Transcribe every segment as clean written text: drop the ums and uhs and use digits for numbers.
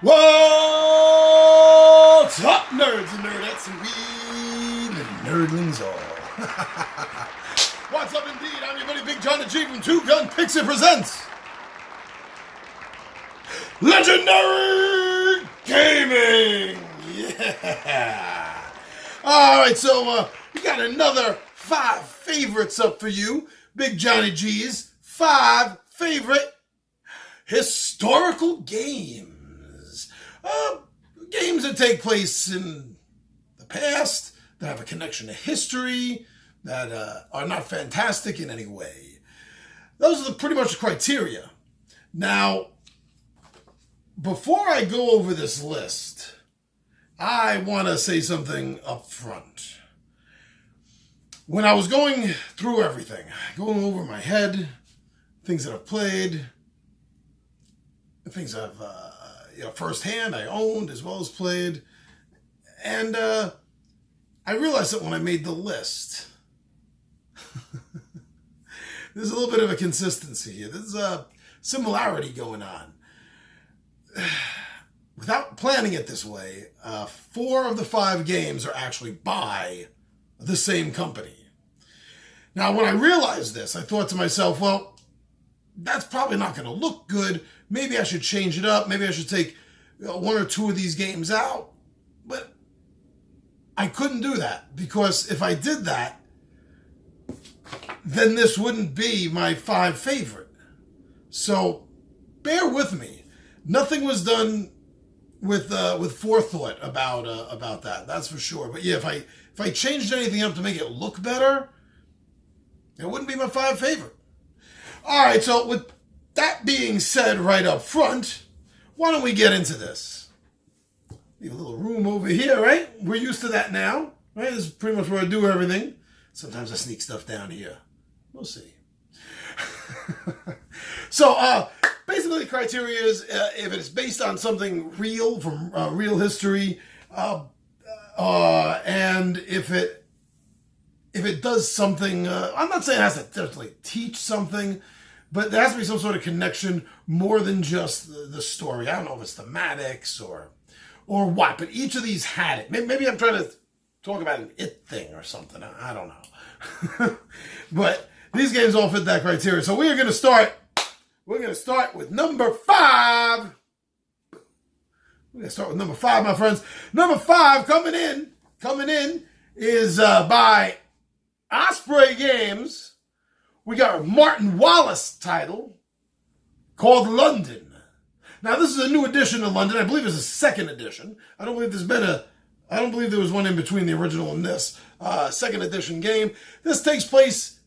What's up, nerds and nerdettes, and we the nerdlings all. What's up, indeed? I'm your buddy Big John the G from Two Gun Pixie presents Legendary Gaming. Yeah. All right, so we got another 5 favorites up for you. Big Johnny G's 5 favorite historical games. Games that take place in the past, that have a connection to history, that are not fantastic in any way. Those are pretty much the criteria. Now, before I go over this list, I want to say something up front. When I was going through everything, going over my head, things that I've played, things I've firsthand I owned as well as played, and I realized that when I made the list, there's a little bit of a consistency here. There's a similarity going on. Without planning it this way, 4 of the 5 games are actually by the same company. Now, when I realized this, I thought to myself, well, that's probably not going to look good. Maybe I should change it up. Maybe I should take 1 or 2 of these games out. But I couldn't do that, because if I did that, then this wouldn't be my 5 favorite. So bear with me. Nothing was done with forethought about that. That's for sure. But yeah, if I changed anything up to make it look better, it wouldn't be my 5 favorite. All right, so with that being said right up front, why don't we get into this? Leave a little room over here, right? We're used to that now, right? This is pretty much where I do everything. Sometimes I sneak stuff down here. We'll see. So, basically the criteria is if it is based on something real, from real history, and if it does something, I'm not saying it has to definitely teach something, but there has to be some sort of connection more than just the story. I don't know if it's thematics or what, but each of these had it. Maybe I'm trying to talk about an it thing or something. I don't know. But these games all fit that criteria. So we're going to start with number 5. We're going to start with number 5, my friends. Number 5 coming in is by Osprey Games. We got a Martin Wallace title called London. Now, this is a new edition of London. I believe it's a 2nd edition. I don't believe there was one in between the original and this 2nd edition game. This takes place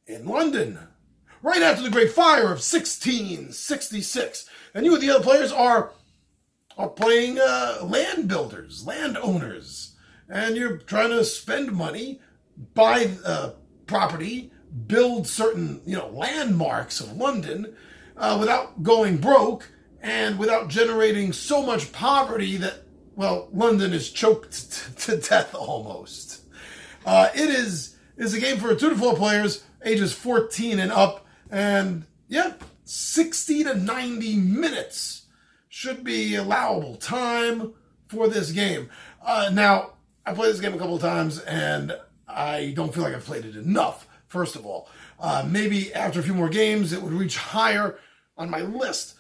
in London, right after the Great Fire of 1666. And you and the other players are playing land owners. And you're trying to spend money, buy property, build certain, landmarks of London without going broke and without generating so much poverty that, well, London is choked to death almost. It is a game for 2 to 4 players, ages 14 and up, and 60 to 90 minutes should be allowable time for this game. Now, I played this game a couple of times, and I don't feel like I've played it enough, first of all. Maybe after a few more games, it would reach higher on my list.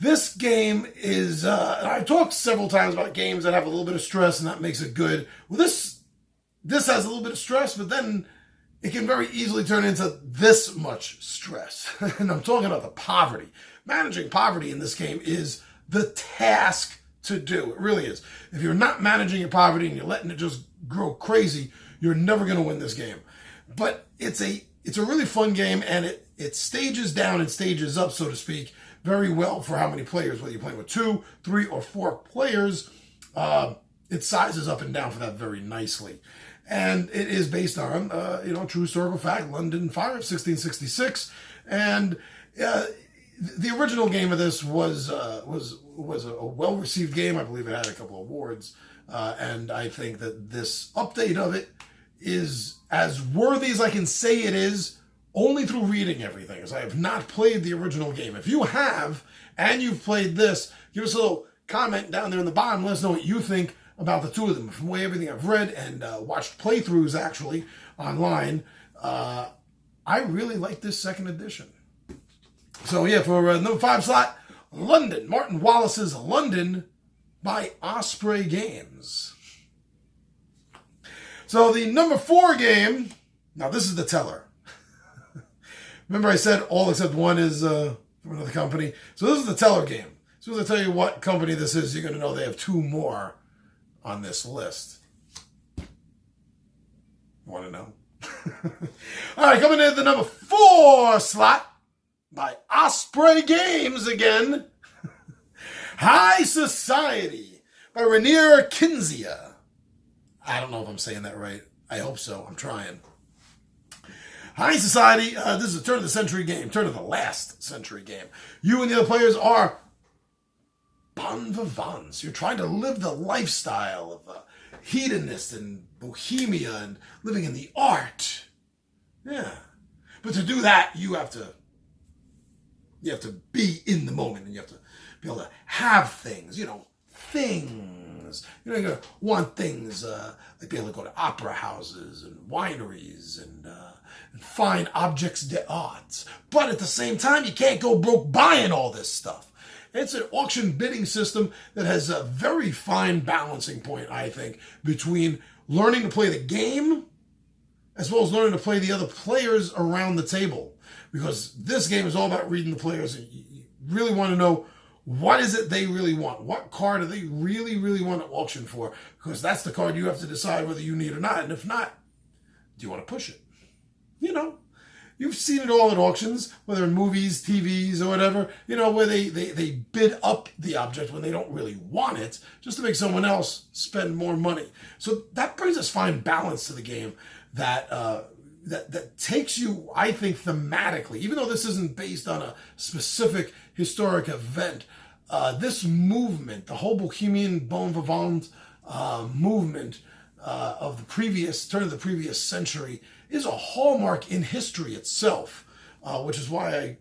This game is, I've talked several times about games that have a little bit of stress, and that makes it good. Well, this has a little bit of stress, but then it can very easily turn into this much stress. And I'm talking about the poverty. Managing poverty in this game is the task to do. It really is. If you're not managing your poverty and you're letting it just grow crazy, you're never going to win this game. But it's a really fun game, and it stages down and stages up, so to speak, very well for how many players. Whether you're playing with 2, 3, or 4 players, it sizes up and down for that very nicely. And it is based on, true historical fact, London Fire of 1666. And the original game of this was a well-received game. I believe it had a couple of awards. And I think that this update of it is as worthy as I can say it is, only through reading everything, as I have not played the original game. If you have, and you've played this, give us a little comment down there in the bottom. Let us know what you think about the two of them. From the way everything I've read and watched playthroughs actually online, I really like this second edition. So yeah, for number 5 slot, London. Martin Wallace's London by Osprey Games. So the number 4 game, now this is the teller. Remember I said all except one is from another company. So this is the teller game. As soon as I tell you what company this is, you're going to know they have 2 more on this list. Want to know? All right, coming in at the number 4 slot by Osprey Games again. High Society by Rainier Kinzia. I don't know if I'm saying that right. I hope so. I'm trying. High Society, this is a turn of the century game, turn of the last century game. You and the other players are bon vivants. You're trying to live the lifestyle of a hedonist and bohemia and living in the art. Yeah. But to do that, you have to be in the moment, and you have to be able to have things, things. You're going to want things like be able to go to opera houses and wineries and find objects d'art. But at the same time, you can't go broke buying all this stuff. It's an auction bidding system that has a very fine balancing point, I think, between learning to play the game as well as learning to play the other players around the table. Because this game is all about reading the players, and you really want to know what is it they really want. What card do they really, really want to auction for? Because that's the card you have to decide whether you need or not. And if not, do you want to push it? You've seen it all at auctions, whether in movies, TVs, or whatever, where they bid up the object when they don't really want it, just to make someone else spend more money. So that brings us fine balance to the game that takes you, I think, thematically, even though this isn't based on a specific historic event, this movement, the whole Bohemian bon vivant movement of the turn of the previous century, is a hallmark in history itself, which is why I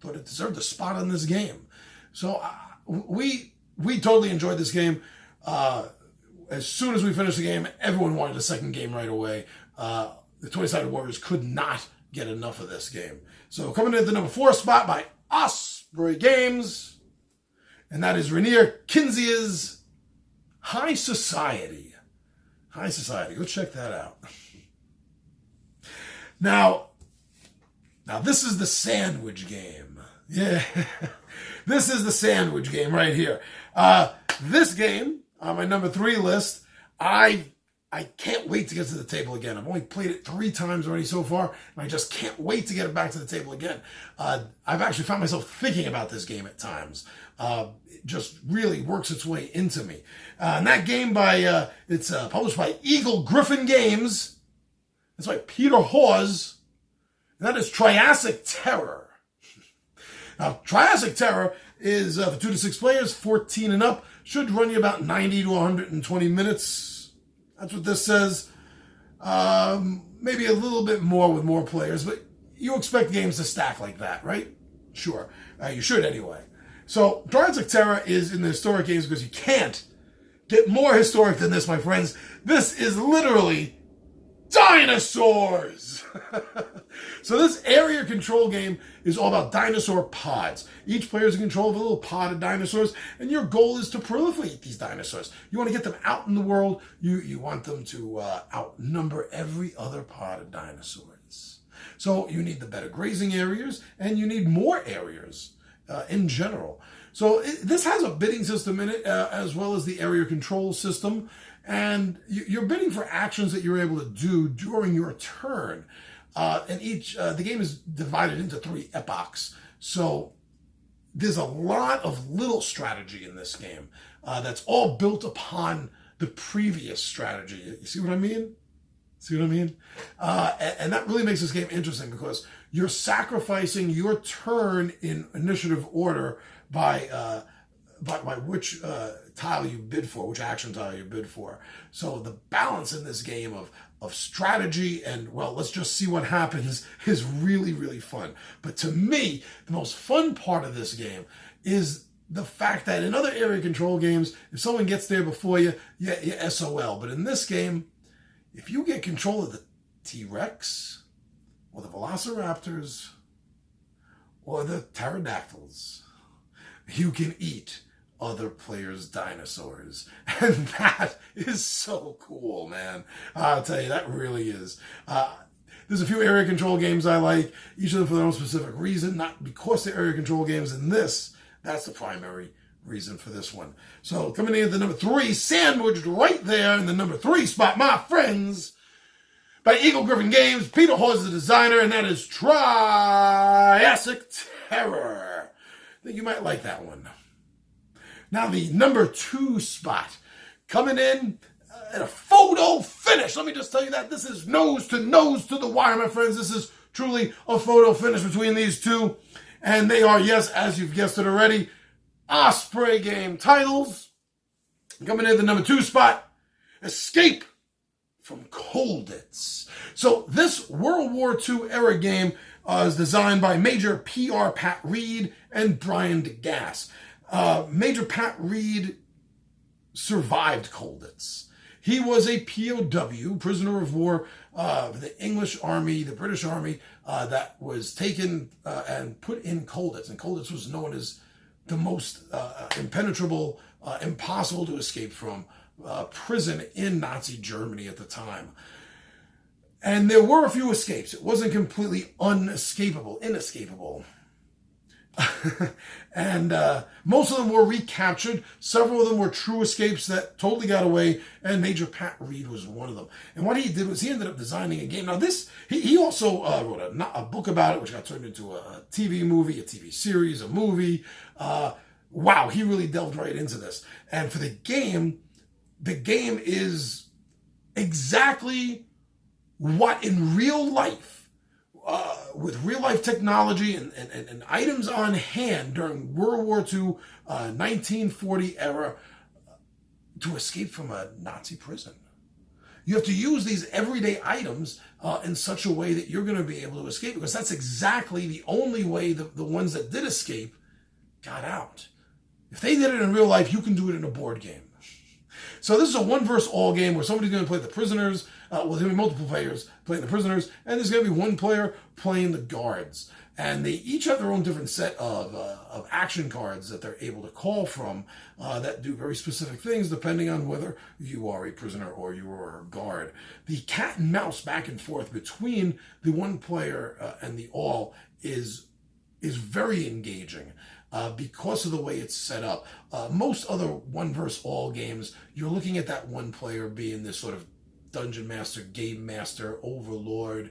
thought it deserved a spot on this game. So we totally enjoyed this game. As soon as we finished the game, everyone wanted a second game right away. The 20-Sided Warriors could not get enough of this game. So coming in at the number 4 spot by Osprey Games, and that is Rainier Kinzia's High Society. High Society. Go check that out. Now this is the sandwich game. Yeah, this is the sandwich game right here. This game, on my number 3 list, I can't wait to get to the table again. I've only played it 3 times already so far, and I just can't wait to get it back to the table again. I've actually found myself thinking about this game at times. It just really works its way into me. And that game it's published by Eagle-Gryphon Games. It's by Peter Hawes, and that is Triassic Terror. Now, Triassic Terror is for 2 to 6 players, 14 and up. Should run you about 90 to 120 minutes. That's what this says. Maybe a little bit more with more players, but you expect games to stack like that, right? Sure. You should anyway. So, Triassic Terror is in the historic games because you can't get more historic than this, my friends. This is literally dinosaurs! So this area control game is all about dinosaur pods. Each player is in control of a little pod of dinosaurs, and your goal is to proliferate these dinosaurs. You want to get them out in the world. You want them to outnumber every other pod of dinosaurs. So you need the better grazing areas, and you need more areas in general. So this has a bidding system in it, as well as the area control system. And you're bidding for actions that you're able to do during your turn. And the game is divided into 3 epochs. So there's a lot of little strategy in this game that's all built upon the previous strategy. You see what I mean? And that really makes this game interesting because you're sacrificing your turn in initiative order by which tile you bid for, which action tile you bid for. So the balance in this game of strategy and, well, let's just see what happens is really, really fun. But to me, the most fun part of this game is the fact that in other area control games, if someone gets there before you, you SOL. But in this game, if you get control of the T-Rex or the Velociraptors or the pterodactyls, you can eat other players' dinosaurs. And that is so cool, man. I'll tell you, that really is. There's a few area control games I like, each of them for their own specific reason, not because they're area control games. And that's the primary reason for this one. So coming in at the number 3, sandwiched right there in the number 3 spot, my friends, by Eagle-Gryphon Games. Peter Hawes is the designer, and that is Triassic Terror. I think you might like that one. Now the number 2 spot, coming in at a photo finish. Let me just tell you that this is nose to the wire, my friends. This is truly a photo finish between these two. And they are, yes, as you've guessed it already, Osprey game titles. Coming in at the number 2 spot, Escape from Colditz. So this World War II era game is designed by Major P.R. Pat Reed and Brian DeGasse. Major Pat Reed survived Colditz. He was a POW, prisoner of war, the English army, the British army, that was taken and put in Colditz. And Colditz was known as the most impenetrable, impossible to escape from prison in Nazi Germany at the time. And there were a few escapes. It wasn't completely inescapable. And most of them were recaptured. Several of them were true escapes that totally got away, and Major Pat Reed was one of them. And what he did was he ended up designing a game. Now he also wrote a book about it, which got turned into a TV movie, a TV series, a movie. Wow, he really delved right into this. And for the game is exactly what in real life, with real-life technology and items on hand during World War II, 1940 era, to escape from a Nazi prison. You have to use these everyday items in such a way that you're going to be able to escape, because that's exactly the only way the ones that did escape got out. If they did it in real life, you can do it in a board game. So this is a one versus all game where somebody's going to play the prisoners. There's going to be multiple players playing the prisoners, and there's going to be one player playing the guards. And they each have their own different set of action cards that they're able to call from that do very specific things depending on whether you are a prisoner or you are a guard. The cat and mouse back and forth between the one player and the all is very engaging. Because of the way it's set up. Most other one versus all games, you're looking at that one player being this sort of dungeon master, game master, overlord,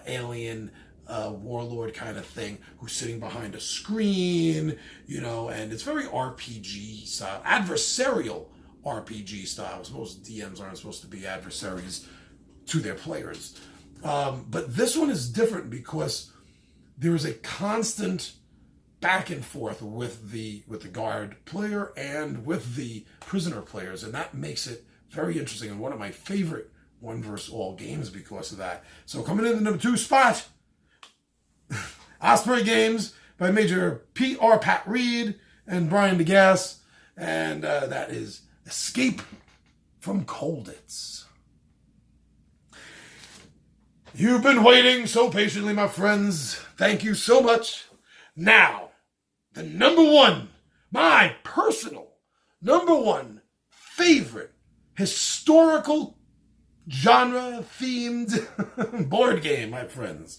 alien, warlord kind of thing, who's sitting behind a screen, and it's very RPG style, adversarial RPG style. Most DMs aren't supposed to be adversaries to their players. But this one is different because there is a constant back and forth with the guard player and with the prisoner players, and that makes it very interesting and one of my favorite one versus all games because of that. So coming in the number 2 spot, Osprey Games by Major P.R. Pat Reed and Brian DeGasse, and that is Escape from Colditz. You've been waiting so patiently, my friends. Thank you so much. Now, the number 1, my personal number 1 favorite historical genre-themed board game, my friends,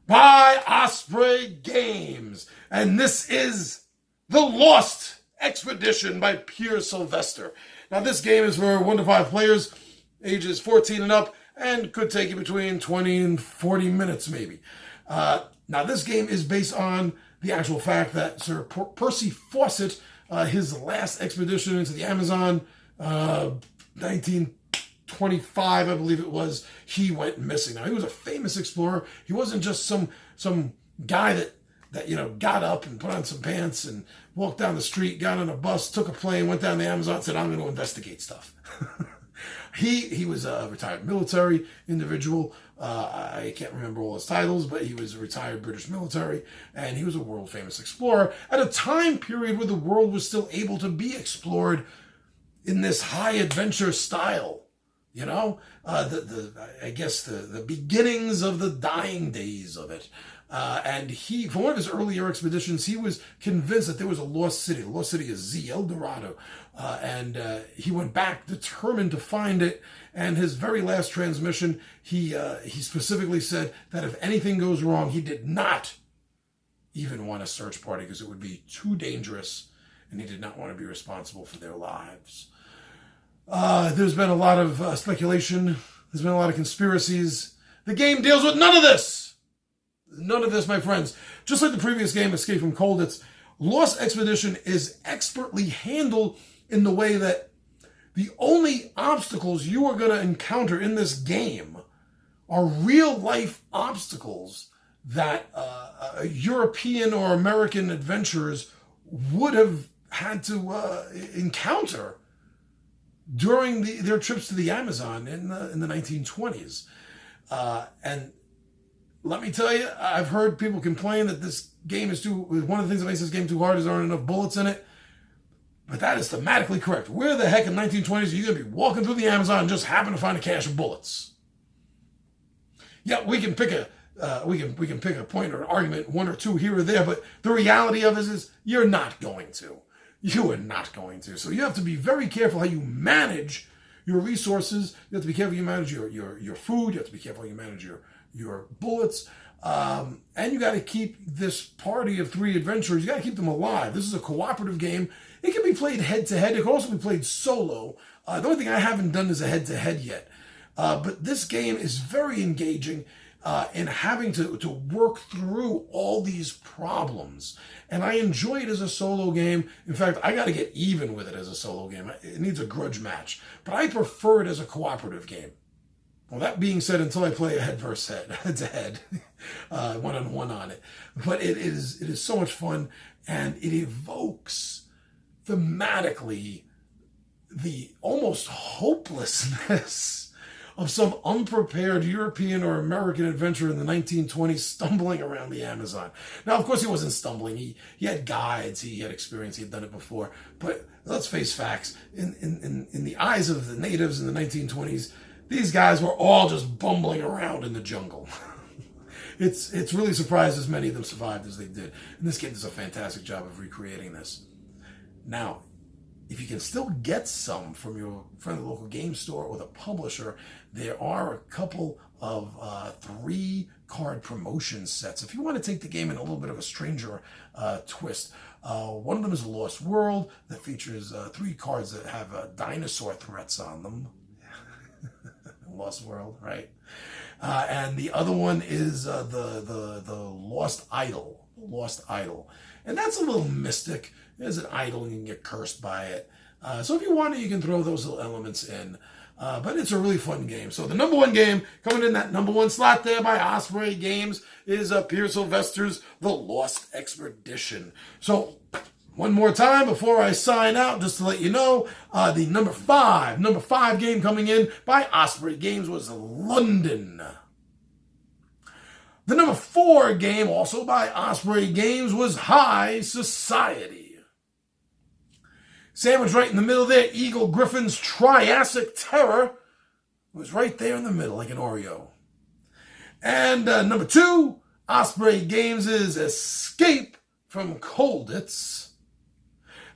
by Osprey Games. And this is The Lost Expedition by Pierre Sylvester. Now, this game is for 1 to 5 players, ages 14 and up, and could take you between 20 and 40 minutes, maybe. Now, this game is based on the actual fact that Sir Percy Fawcett, his last expedition into the Amazon, 1925, I believe it was, he went missing. Now, he was a famous explorer. He wasn't just some guy that got up and put on some pants and walked down the street, got on a bus, took a plane, went down the Amazon, and said, I'm going to investigate stuff. He was a retired military individual. I can't remember all his titles, but he was a retired British military, and he was a world-famous explorer at a time period where the world was still able to be explored in this high adventure style. You know, I guess the beginnings of the dying days of it. And he, for one of his earlier expeditions, he was convinced that there was a lost city. The lost city is Z, El Dorado. And he went back determined to find it. And his very last transmission, he specifically said that if anything goes wrong, he did not even want a search party because it would be too dangerous, and he did not want to be responsible for their lives. There's been a lot of speculation. There's been a lot of conspiracies. The game deals with none of this. None of this, my friends. Just like the previous game, Escape from Colditz, Lost Expedition is expertly handled in the way that the only obstacles you are going to encounter in this game are real-life obstacles that European or American adventurers would have had to encounter during their trips to the Amazon in the 1920s. And let me tell you, I've heard people complain that this game is one of the things that makes this game too hard is there aren't enough bullets in it. But that is thematically correct. Where the heck in the 1920s are you going to be walking through the Amazon and just happen to find a cache of bullets? Yeah, we can pick a point or an argument, one or two here or there, but the reality of it is you're not going to. You are not going to. So you have to be very careful how you manage your resources. You have to be careful how you manage your food. You have to be careful how you manage your bullets. And you got to keep this party of 3 adventurers, you got to keep them alive. This is a cooperative game. It can be played head-to-head. It can also be played solo. The only thing I haven't done is a head-to-head yet. But this game is very engaging in having to work through all these problems. And I enjoy it as a solo game. In fact, I got to get even with it as a solo game. It needs a grudge match. But I prefer it as a cooperative game. Well, that being said, until I play a head-to-head, one-on-one on it. But it is so much fun, and it evokes thematically the almost hopelessness of some unprepared European or American adventurer in the 1920s stumbling around the Amazon. Now, of course, he wasn't stumbling. He had guides. He had experience. He had done it before. But let's face facts. In the eyes of the natives in the 1920s, these guys were all just bumbling around in the jungle. It's really surprised as many of them survived as they did. And this game does a fantastic job of recreating this. Now, if you can still get some from your friendly local game store or the publisher, there are a couple of 3-card promotion sets. If you want to take the game in a little bit of a stranger twist, one of them is a Lost World that features 3 cards that have dinosaur threats on them. Lost World, right? And the other one is the Lost Idol. Lost Idol. And that's a little mystic. There's an idol and you can get cursed by it. So if you want it, you can throw those little elements in. But it's a really fun game. So the number 1 game coming in that number 1 slot there by Osprey Games is Pierre Sylvester's The Lost Expedition. So one more time before I sign out, just to let you know, the number 5 game coming in by Osprey Games was London. The number 4 game, also by Osprey Games, was High Society. Sandwiched right in the middle there, Eagle-Gryphon's Triassic Terror was right there in the middle, like an Oreo. And number 2, Osprey Games' Escape from Colditz.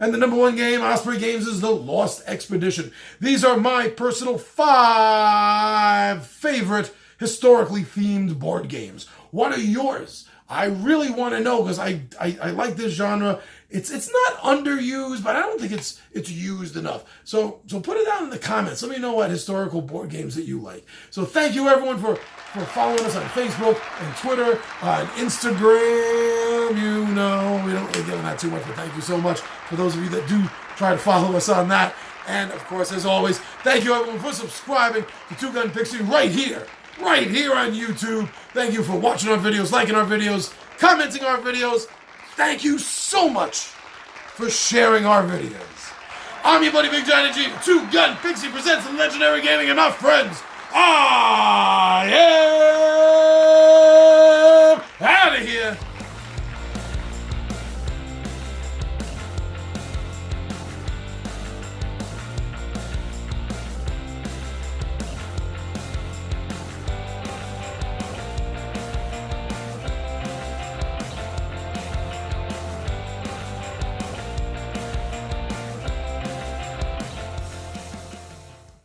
And the number 1 game, Osprey Games, is The Lost Expedition. These are my personal 5 favorite historically themed board games. What are yours? I really want to know because I like this genre. It's not underused, but I don't think it's used enough. So put it down in the comments. Let me know what historical board games that you like. So thank you everyone for following us on Facebook and Twitter, on Instagram. You know, we don't really get on that too much, but thank you so much for those of you that do try to follow us on that. And of course, as always, thank you everyone for subscribing to Two Gun Pixie right here on YouTube. Thank you for watching our videos, liking our videos, commenting our videos. Thank you so much for sharing our videos. I'm your buddy Big Giant G. Two Gun Pixie presents the Legendary Gaming, and my friends, I am